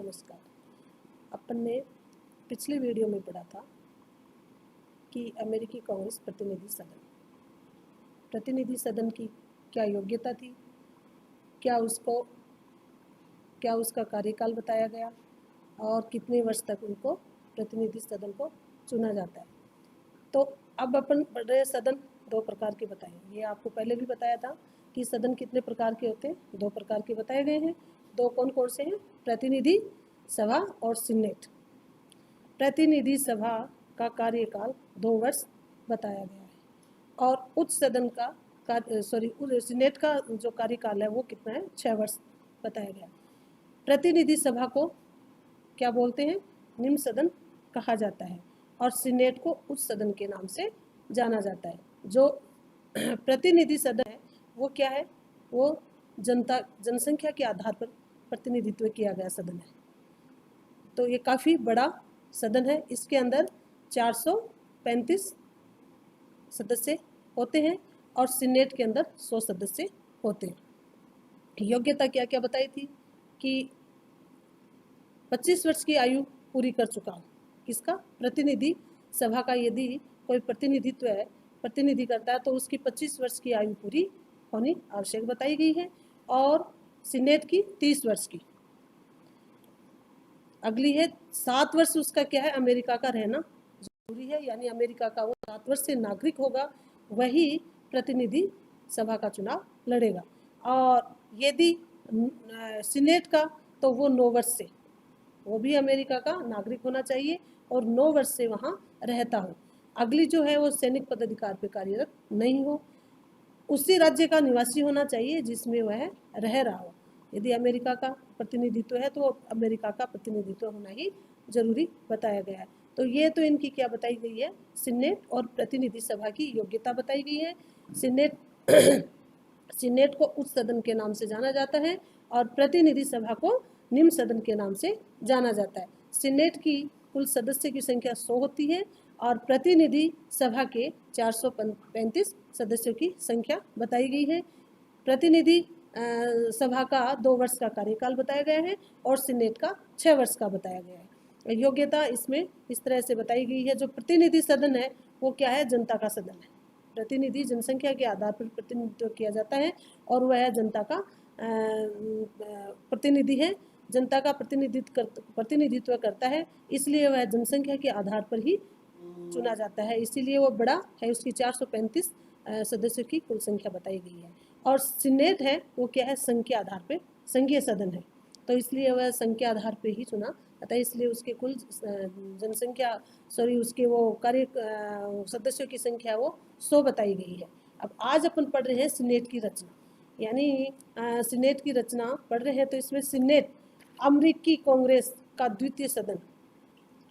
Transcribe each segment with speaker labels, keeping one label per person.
Speaker 1: नमस्कार। अपन ने पिछले वीडियो में पढ़ा था कि अमेरिकी कांग्रेस प्रतिनिधि सदन की क्या योग्यता थी, क्या उसका कार्यकाल बताया गया और कितने वर्ष तक उनको प्रतिनिधि सदन को चुना जाता है। तो अब अपन पढ़ रहे सदन दो प्रकार के बताए। ये आपको पहले भी बताया था कि सदन कितने प्रकार के होते हैं, दो प्रकार के बताए गए हैं। दो कौन कौन से हैं? प्रतिनिधि सभा और सीनेट। प्रतिनिधि सभा का कार्यकाल 2 वर्ष बताया गया है और उच्च सदन का सीनेट का जो कार्यकाल है वो कितना है? 6 वर्ष बताया गया। प्रतिनिधि सभा को क्या बोलते हैं? निम्न सदन कहा जाता है और सीनेट को उच्च सदन के नाम से जाना जाता है। जो प्रतिनिधि सदन है वो क्या है? वो जनसंख्या के आधार पर प्रतिनिधित्व किया गया सदन है। तो ये काफ़ी बड़ा सदन है। इसके अंदर 435 सदस्य होते हैं और सीनेट के अंदर 100 सदस्य होते हैं। योग्यता क्या क्या बताई थी कि 25 वर्ष की आयु पूरी कर चुका हूँ। किसका? प्रतिनिधि सभा का यदि कोई प्रतिनिधि करता है तो उसकी 25 वर्ष की आयु पूरी होनी आवश्यक बताई गई है और सीनेट की 30 वर्ष की। अगली है 7 वर्ष उसका क्या है? अमेरिका का रहना जरूरी है, यानी अमेरिका का वो 7 वर्ष से नागरिक होगा, वही प्रतिनिधि सभा का चुनाव लड़ेगा। और यदि सीनेट का तो वो 9 वर्ष से, वो भी अमेरिका का नागरिक होना चाहिए और 9 वर्ष से वहाँ रहता हो। अगली जो है वो सैनिक पदाधिकार पे कार्यरत नहीं हो, उसी राज्य का निवासी होना चाहिए जिसमें वह रह रहा हो। यदि अमेरिका का प्रतिनिधित्व है तो अमेरिका का प्रतिनिधित्व होना ही जरूरी बताया गया है। तो ये तो इनकी क्या बताई गई है? सीनेट और प्रतिनिधि सभा की योग्यता बताई गई है। सीनेट को उच्च सदन के नाम से जाना जाता है और प्रतिनिधि सभा को निम्न सदन के नाम से जाना जाता है। सीनेट की कुल सदस्य की संख्या 100 होती है और प्रतिनिधि सभा के 435 सदस्यों की संख्या बताई गई है। प्रतिनिधि सभा का 2 वर्ष का कार्यकाल बताया गया है और सीनेट का 6 वर्ष का बताया गया है। योग्यता इसमें इस तरह से बताई गई है। जो प्रतिनिधि सदन है वो क्या है? जनता का सदन है। प्रतिनिधि जनसंख्या के आधार पर प्रतिनिधित्व किया जाता है और वह जनता का प्रतिनिधि है, जनता का प्रतिनिधित्व करता है, इसलिए वह जनसंख्या के आधार पर ही चुना जाता है। इसीलिए वो बड़ा है, उसकी 435 सदस्यों की कुल संख्या बताई गई है। और सीनेट है वो क्या है? संघ के आधार पर संघीय सदन है, तो इसलिए वह संघ के आधार पर ही चुना जाता है। इसलिए उसके कुल जनसंख्या उसके वो कार्य सदस्यों की संख्या वो 100 बताई गई है। अब आज अपन पढ़ रहे हैं सीनेट की रचना, यानी सीनेट की रचना पढ़ रहे हैं। तो इसमें सीनेट अमेरिकी कांग्रेस का द्वितीय सदन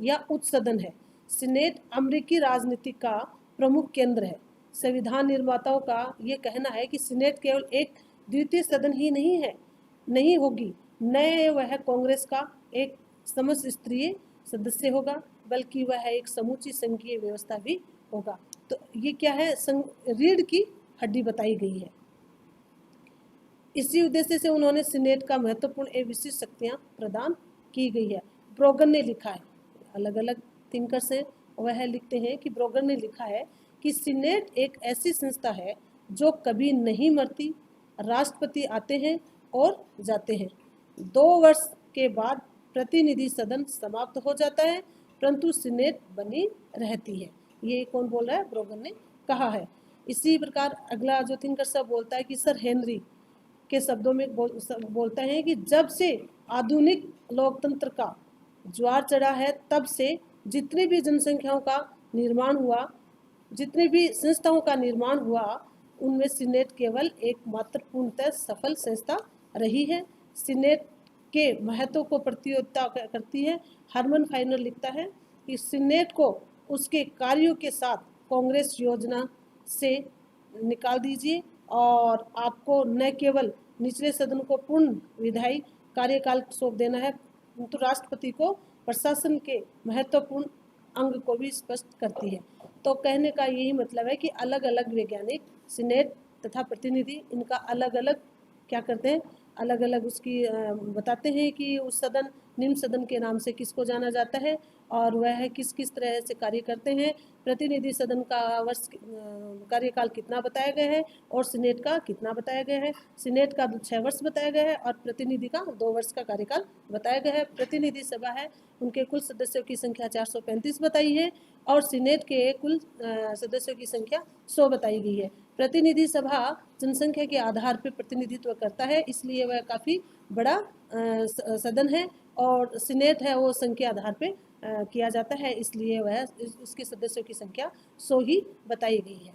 Speaker 1: या उच्च सदन है। सीनेट अमेरिकी राजनीति का प्रमुख केंद्र है। संविधान निर्माताओं का ये कहना है कि सीनेट केवल एक द्वितीय सदन ही नहीं होगी, न वह कांग्रेस का एक समस्त स्तरीय सदस्य होगा, बल्कि वह एक समूची संघीय व्यवस्था भी होगा। तो ये क्या है? रीढ़ की हड्डी बताई गई है। इसी उद्देश्य से उन्होंने सीनेट का महत्वपूर्ण एवं विशिष्ट शक्तियाँ प्रदान की गई है। ब्रोगन ने लिखा है, अलग अलग थिंकर्स हैं, वह लिखते हैं कि ब्रोगन ने लिखा है कि सीनेट एक ऐसी संस्था है जो कभी नहीं मरती। राष्ट्रपति आते हैं और जाते हैं। 2 वर्ष के बाद प्रतिनिधि सदन समाप्त हो जाता है, परंतु सीनेट बनी रहती है। ये कौन बोल रहा है? ब्रोगन ने कहा है। इसी प्रकार अगला जो थिंकर सब बोलता है कि सर हेनरी के शब्दों में बोलता है कि जब से आधुनिक लोकतंत्र का ज्वार चढ़ा है, तब से जितनी भी जनसंख्याओं का निर्माण हुआ, जितनी भी संस्थाओं का निर्माण हुआ, उनमें सीनेट केवल एक महत्वपूर्णतः सफल संस्था रही है। सीनेट के महत्व को प्रतियोगिता करती है। हरमन फाइनर लिखता है कि सीनेट को उसके कार्यों के साथ कांग्रेस योजना से निकाल दीजिए और आपको न केवल निचले सदन को पूर्ण विधायी कार्यकाल सौंप देना है, परंतु राष्ट्रपति को प्रशासन के महत्वपूर्ण अंग को भी स्पष्ट करती है। तो कहने का यही मतलब है कि अलग अलग वैज्ञानिक सीनेट तथा प्रतिनिधि, इनका अलग अलग क्या करते हैं? अलग अलग उसकी बताते हैं कि उस सदन निम्न सदन के नाम से किसको जाना जाता है और वह किस किस तरह से कार्य करते हैं। प्रतिनिधि सदन का वर्ष कार्यकाल कितना बताया गया है और सीनेट का कितना बताया गया है। सीनेट का 6 वर्ष बताया गया है और प्रतिनिधि का 2 वर्ष का कार्यकाल बताया गया है। प्रतिनिधि सभा है, उनके कुल सदस्यों की संख्या 435 बताई है और सीनेट के कुल सदस्यों की संख्या 100 बताई गई है। प्रतिनिधि सभा जनसंख्या के आधार पर प्रतिनिधित्व करता है, इसलिए वह काफ़ी बड़ा सदन है और सीनेट है वो संख्या आधार पे किया जाता है, इसलिए वह उसके सदस्यों की संख्या 100 ही बताई गई है।